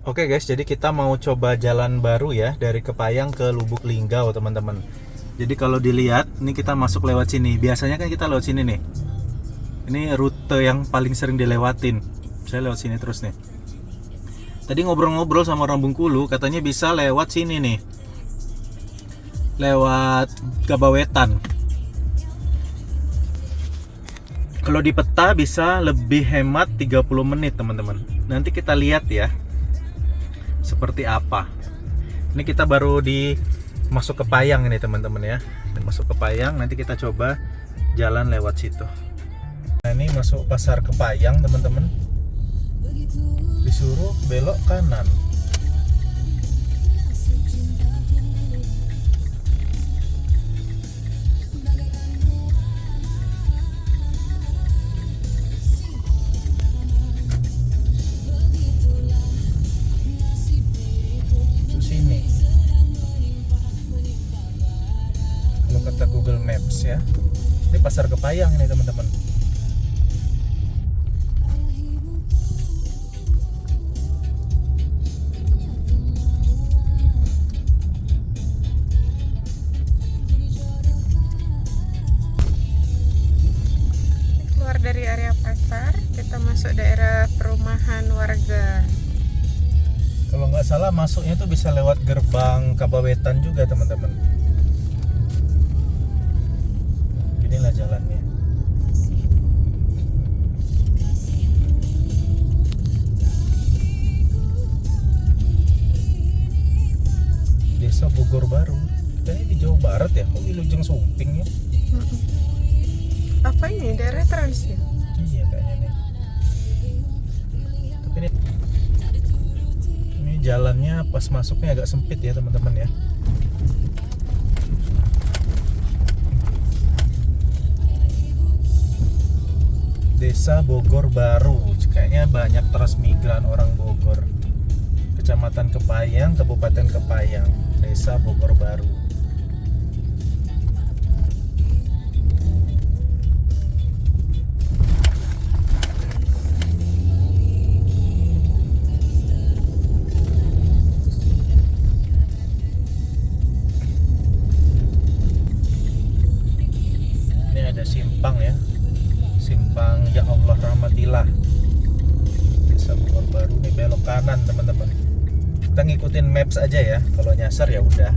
Oke guys, jadi kita mau coba jalan baru ya dari Kepayang ke Lubuk Linggau teman-teman. Jadi kalau dilihat, ini kita masuk lewat sini. Biasanya kan kita lewat sini nih. Ini rute yang paling sering dilewatin. Saya lewat sini terus nih. Tadi ngobrol-ngobrol sama orang Bengkulu, katanya bisa lewat sini nih. Lewat Gabawetan. Kalau di peta bisa lebih hemat 30 menit teman-teman. Nanti kita lihat ya seperti apa. Ini kita baru masuk ke Payang ini teman-teman ya. Masuk ke Payang, nanti kita coba jalan lewat situ. Nah, ini masuk pasar Kepayang teman-teman. Disuruh belok kanan. Kata Google Maps ya. Ini pasar Kepayang ini teman-teman. Keluar dari area pasar, kita masuk daerah perumahan warga. Kalau nggak salah masuknya tuh bisa lewat gerbang Kabawetan juga teman-teman. Inilah jalannya. Desa Bogor Baru. Kayaknya di Jawa Barat ya, kok Wilujeng Sumping ya? Apa ini? Daerah Trans ya? Iya kayaknya nih. Tapi ini jalannya pas masuknya agak sempit ya teman-teman ya. Desa Bogor Baru, kayaknya banyak transmigran orang Bogor. Kecamatan Kepayang, Kabupaten Kepayang, Desa Bogor Baru. Ini ada simpang ya. Simpang Ya Allah Rahmatilah, Desa Bogor Baru. Nih belok kanan teman-teman. Kita ngikutin maps aja ya. Kalau nyasar ya udah.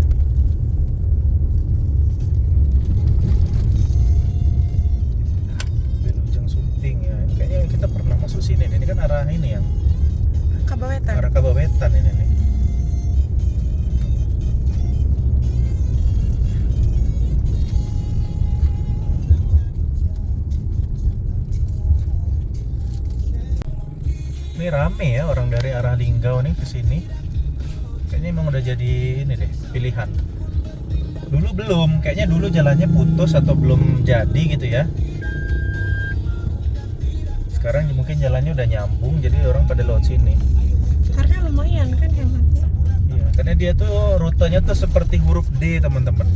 Wilujeng Sumping ya. Ini kayaknya kita pernah masuk sini. Ini kan arah ini yang Kabawetan. arah Kabawetan ini nih. Ini rame ya orang dari arah Linggau nih ke sini. Kayaknya emang udah jadi ini deh pilihan. Dulu belum, kayaknya dulu jalannya putus atau belum jadi gitu ya. Sekarang mungkin jalannya udah nyambung, jadi orang pada lewat sini. Karena lumayan kan hematnya. Iya, karena dia tuh rutenya tuh seperti huruf D teman-teman.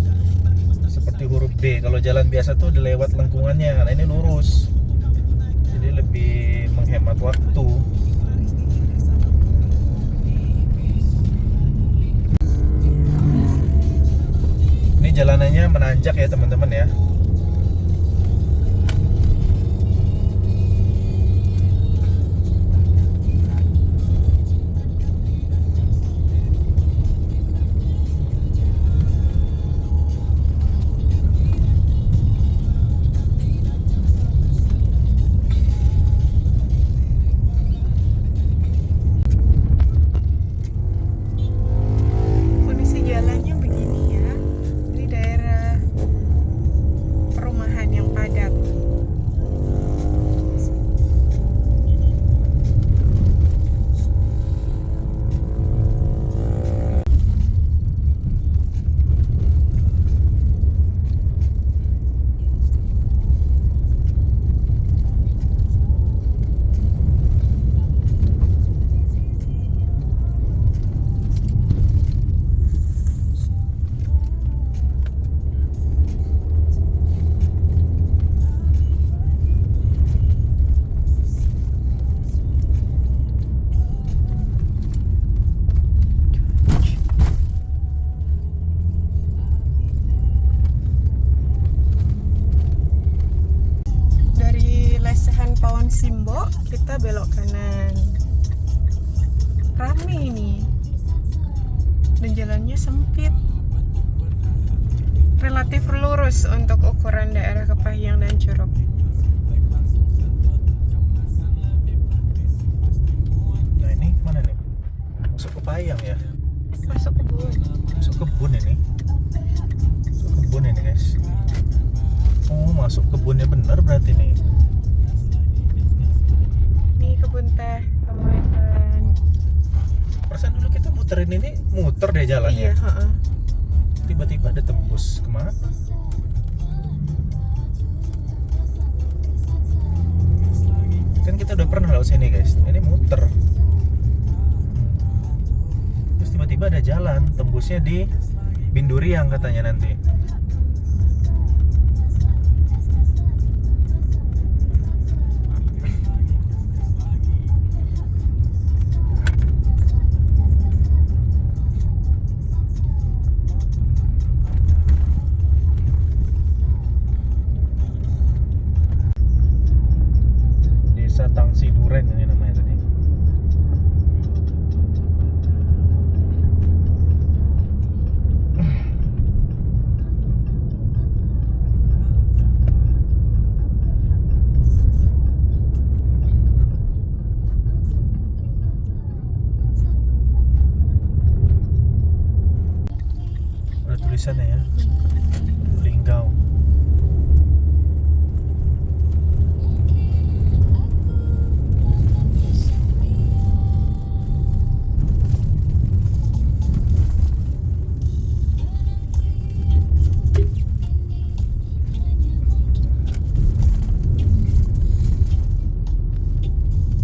Seperti huruf D. Kalau jalan biasa tuh dilewat lengkungannya. Nah ini lurus, jadi lebih menghemat waktu. Ini jalanannya menanjak ya teman-teman ya. Kondisi jalannya begini ya. Ini daerah dan jalannya sempit. Relatif lurus untuk ukuran daerah Kepahyang dan Curug. Nah ini mana nih? Masuk Kepahyang ya? Masuk kebun. Masuk kebun ini. Masuk kebun ini guys. Oh masuk kebunnya bener berarti nih. Nih kebun teh, teman. Perasaan dulu kita muterin ini, muter deh jalannya. Iya, heeh. Tiba-tiba ada tembus kemana? Kan kita udah pernah lewat sini guys. Ini muter. Terus tiba-tiba ada jalan, tembusnya di Binduriang katanya nanti. Desa Tangsi Duren ini namanya tadi. Ada tulisannya ya, Linggau.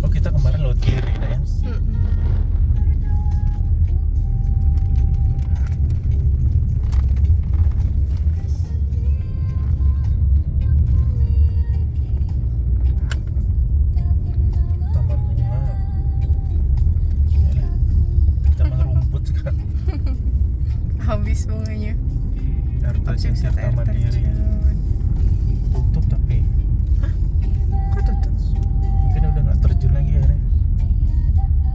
Oh kita kemarin lewat kiri ya. Taman bunga. Yalah, taman rumput sekarang. Habis bunganya. Arta Objek Center wisata air Taman Diri. terjun. Tutup tapi Kok tutup? mungkin udah nggak terjun lagi airnya.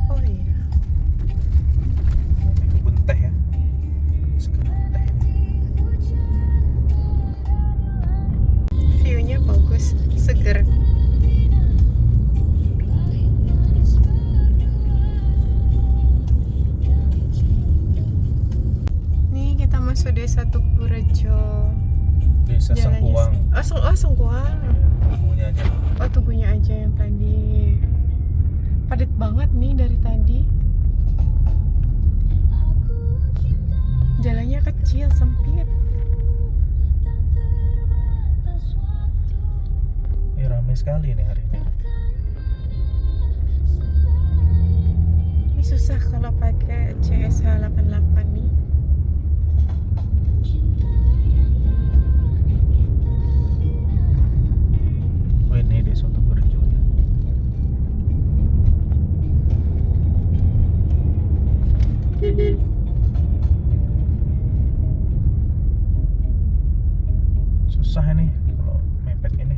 Oh iya. Ini kebun teh ya. Kebun teh ini. View-nya bagus, seger. Nih kita masuk Desa Tugurejo. Desa Jalannya Sengkuang. Sengkuang. Ibunya aja. Oh, Tugunya aja yang tadi. Padat banget nih dari tadi. Jalannya kecil, sempit. Ramai sekali nih hari ini. Ini susah kalau pakai CSH 88 nih. Oh ini Desa Tugurejo ya. Susah ini kalau mepet ini.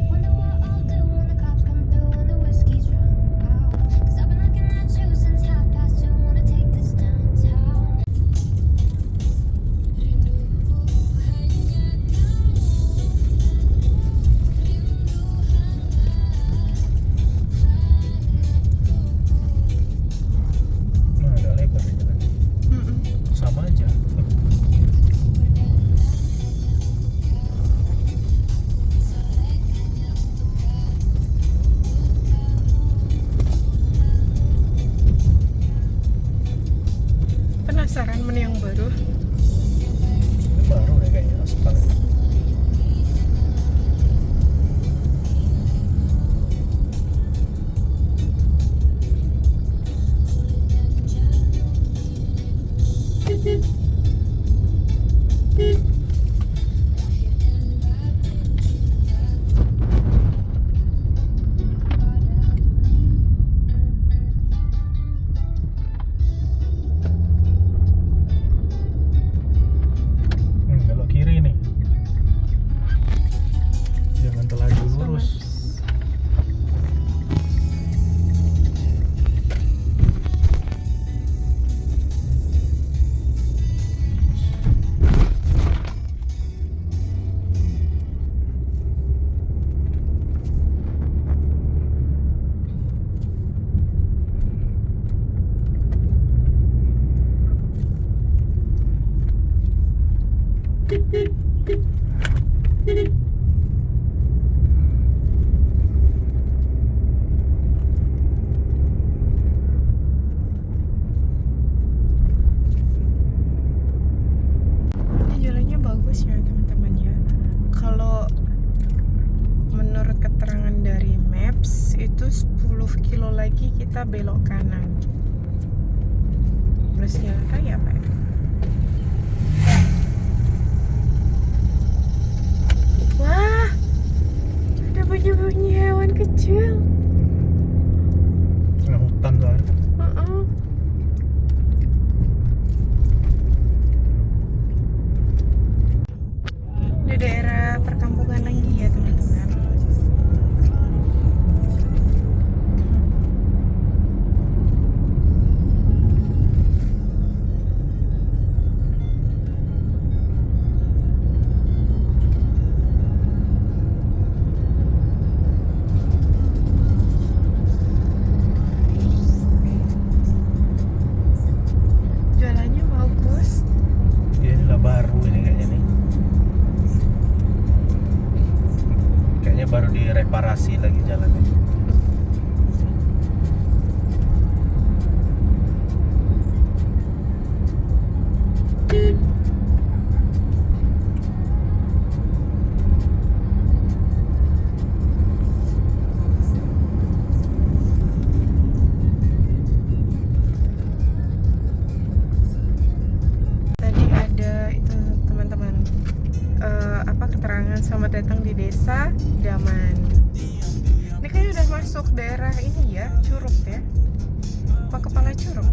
Wonder what I'll do when the cops come through and the whiskey's run out. 'Cause I've been looking at you since 2:30. Wanna take this downtown. itu 10 kilo lagi kita belok kanan. Terus jalan raya Pak. Wah, ada bunyi-bunyi hewan kecil. Tengah hutan soalnya. Di daerah perkampungan lagi ya teman-teman. Jalannya bagus. Inilah baru ini kayaknya nih. Kayaknya baru direparasi lagi jalannya. Tadi ada itu teman-teman keterangan selamat datang di desa Daman. Ini kayaknya udah masuk daerah ini ya, Curug ya, apa Kepala Curug.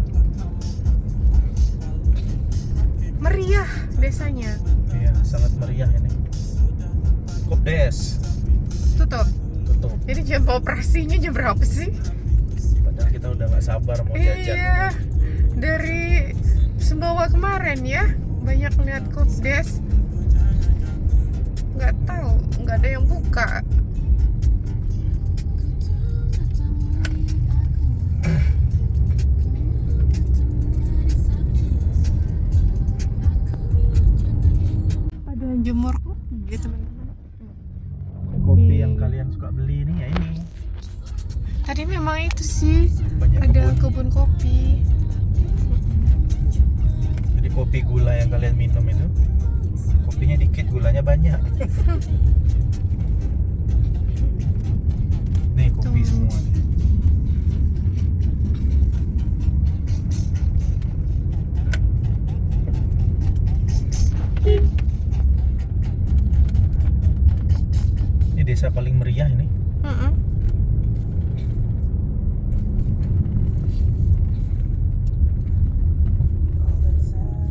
Meriah desanya. Iya, sangat meriah ini. Kopdes Tutup. tutup. Jadi jam operasinya jam berapa sih? Padahal kita udah nggak sabar mau jajan. Iya, dari Sumbawa kemarin ya, banyak lihat Kopdes. Nggak tahu, nggak ada yang buka. Ada yang jemur kopi teman-teman. Kopi yang kalian suka beli ini ya ini. Tadi memang itu sih, Banyak ada kebun. kebun kopi. Jadi kopi gula yang kalian minum itu, kopinya dikit, gulanya banyak. Nih kopi Tuh. semua. Ini desa paling meriah ini. Mm-mm.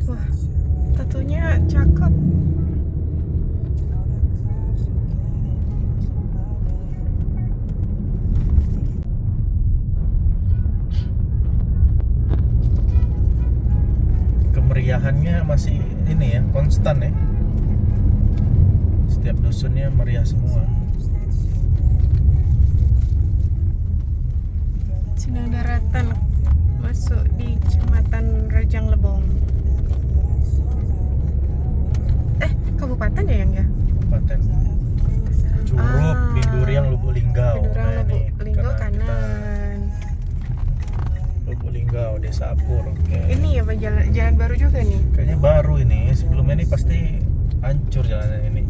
Wah, tatunya cakep. Kemeriahannya masih ini ya, konstan ya. Setiap dusunnya meriah semua. Sini daratan masuk di Kecamatan Rejang Lebong. Kabupaten ya yang ya? Kabupaten Curup, Biduriang, Lubuk Linggau. Biduriang, ini Lubuk Linggau karena kita kanan. Lubuk Linggau, Desa Apur. Oke. Ini ya Pak, jalan baru juga nih. Kayaknya baru ini. Sebelumnya ini pasti hancur jalanan ini.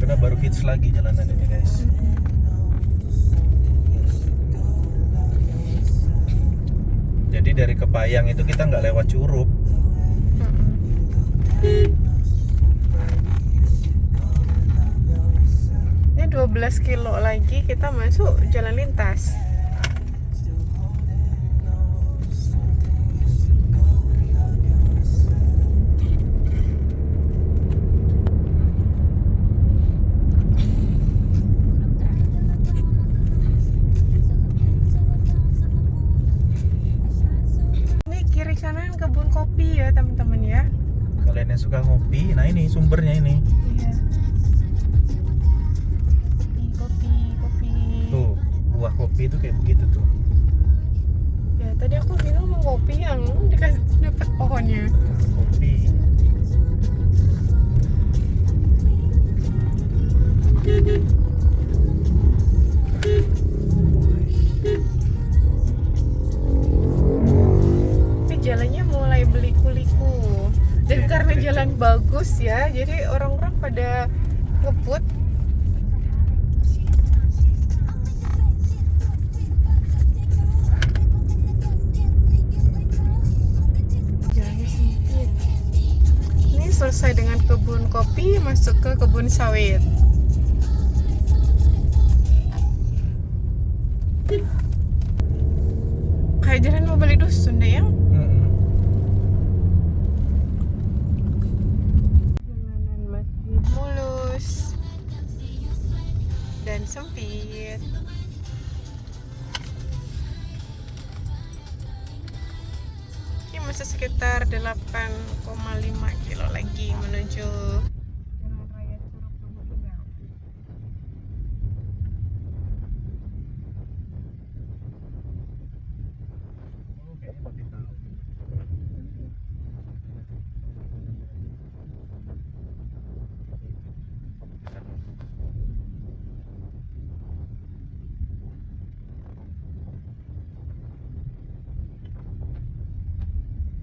Karena baru hits lagi jalanan ini, guys. Jadi dari Kepayang itu kita nggak lewat Curup. Ini 12 kilo lagi kita masuk jalan lintas. Ini kiri kanan kebun kopi ya teman-teman ya. Kalian yang suka ngopi, nah ini sumbernya ini. Iya. Kopi. Tuh, buah kopi itu kayak begitu tuh. Ya tadi aku bilang mau kopi yang dikasih dapat pohonnya. Kopi. Ini jalannya mulai beliku-liku. Dan Iya, karena keren. jalan bagus ya, jadi orang-orang pada ngebut. kopi masuk ke kebun sawit. Kayak jalan mau balik dusun deh ya. Jalanan masih mulus dan sempit. Ini masih sekitar 8,5 kilo lagi menuju Jalan Raya Curug Lubuk Linggau.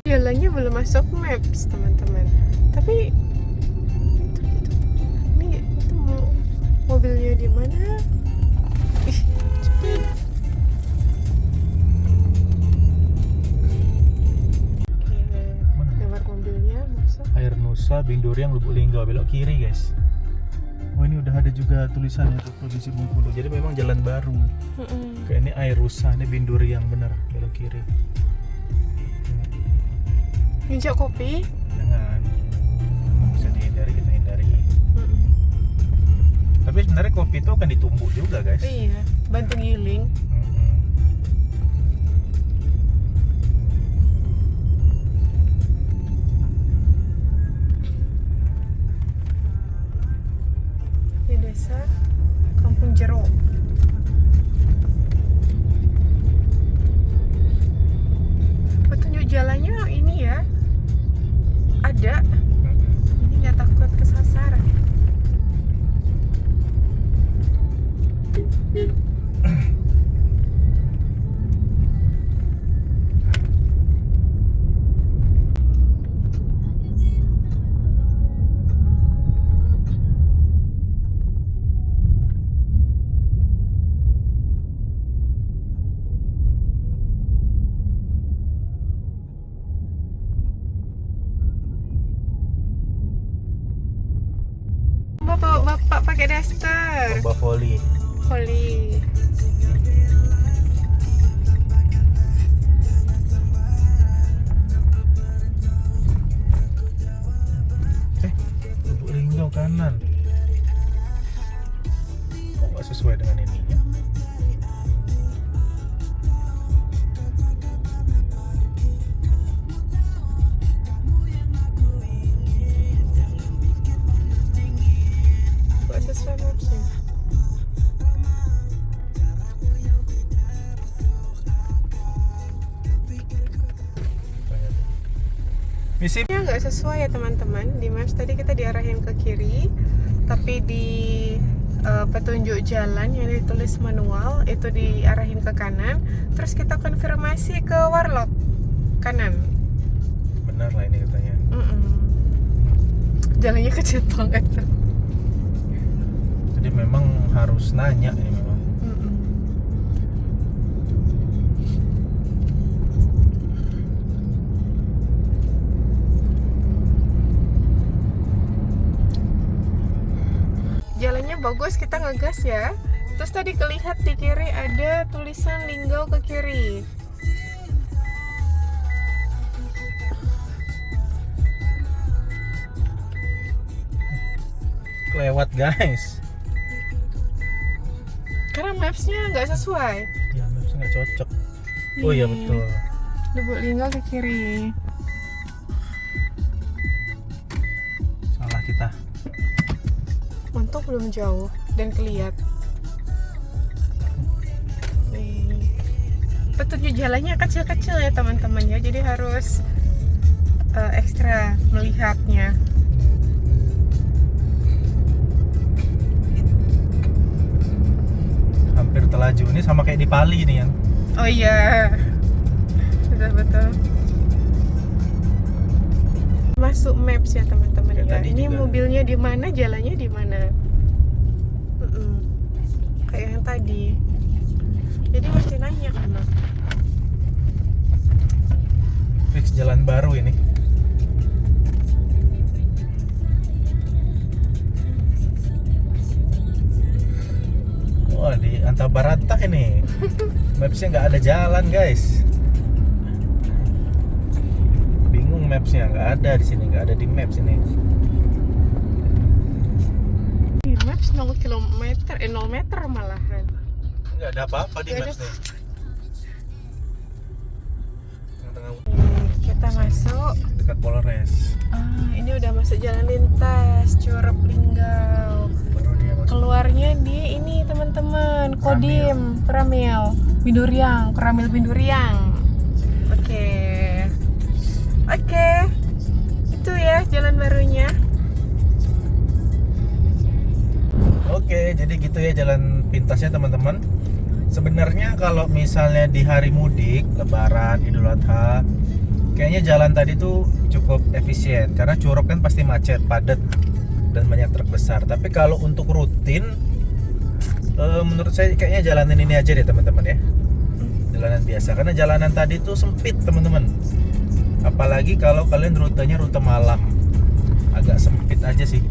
Jalannya belum masuk maps teman-teman, tapi itu mobilnya di mana? Ih, cepet. Oke, lewat mobilnya masuk. Air Nusa, Binduriang, Lubuk Linggau, belok kiri guys. Oh ini udah ada juga tulisannya untuk Provinsi Bengkulu. Jadi memang jalan baru. Kayak ini Air Nusa, ini Binduriang bener, belok kiri. Injak kopi. Jangan, bisa dihindari, kita hindari. Tapi sebenarnya kopi itu akan ditumbuk juga guys. Iya, bantu giling. Di desa Kampung Jero. Petunjuk jalannya ini ya, ada. Ini nggak takut kesasar. Bapak pakai daster. Mbak Foli. Poli. Lubuk Linggau kanan. Kok nggak sesuai dengan ininya? Gak sesuai mapsnya. Misi Nggak sesuai ya teman-teman. Di maps tadi kita diarahin ke kiri, tapi di petunjuk jalan yang ditulis manual itu diarahin ke kanan. Terus kita konfirmasi ke Warlock kanan. benar lah ini katanya. Jalannya kecil banget tuh. Jadi memang harus nanya ini memang. Jalannya bagus, kita ngegas ya. Terus tadi kelihat di kiri ada tulisan Linggau ke kiri. Kelewat guys. Karena mapsnya nggak sesuai. Ya mapsnya nggak cocok. Oh iya betul. Lubuk Linggau ke kiri. Salah kita. Untung belum jauh dan kelihatan. Petunjuk jalannya kecil-kecil ya teman-teman ya, jadi harus ekstra melihatnya. Hampir terlaju, ini sama kayak di Pali nih yang. Oh iya, betul-betul. Masuk maps ya teman-teman Ya, ya. tadi Ini juga. mobilnya di mana, jalannya di mana. Kayak yang tadi. Jadi mesti nanya memang. Fix jalan baru ini. bantah barata ini. Mapsnya nggak ada jalan guys. Bingung mapsnya, nggak ada di sini, nggak ada di maps ini. Di maps 0 kilometer, 0 meter malahan. Nggak ada apa-apa di Nggak maps ada. nih. Tengah-tengah Kita masuk. dekat Polres. Ini udah masuk jalan lintas Curug Linggau. Baru dia masuk. Keluarnya di ini teman-teman, Kodim, Keramil, Binduriang, Keramil Binduriang. Oke. Itu ya jalan barunya. Oke, jadi gitu ya jalan pintasnya teman-teman. Sebenarnya kalau misalnya di hari mudik, Lebaran, Idul Adha, kayaknya jalan tadi tuh cukup efisien karena Curug kan pasti macet, padat dan banyak truk besar. Tapi kalau untuk rutin, menurut saya kayaknya jalanan ini aja deh teman-teman ya. Jalanan biasa karena jalanan tadi tuh sempit teman-teman. Apalagi kalau kalian rutenya rute malam, agak sempit aja sih.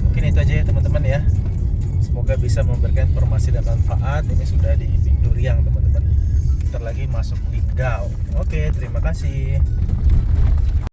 Mungkin itu aja ya teman-teman ya. Semoga bisa memberikan informasi dan manfaat. Ini sudah di Binduriang teman-teman. Ntar lagi masuk Linggau. Oke, terima kasih.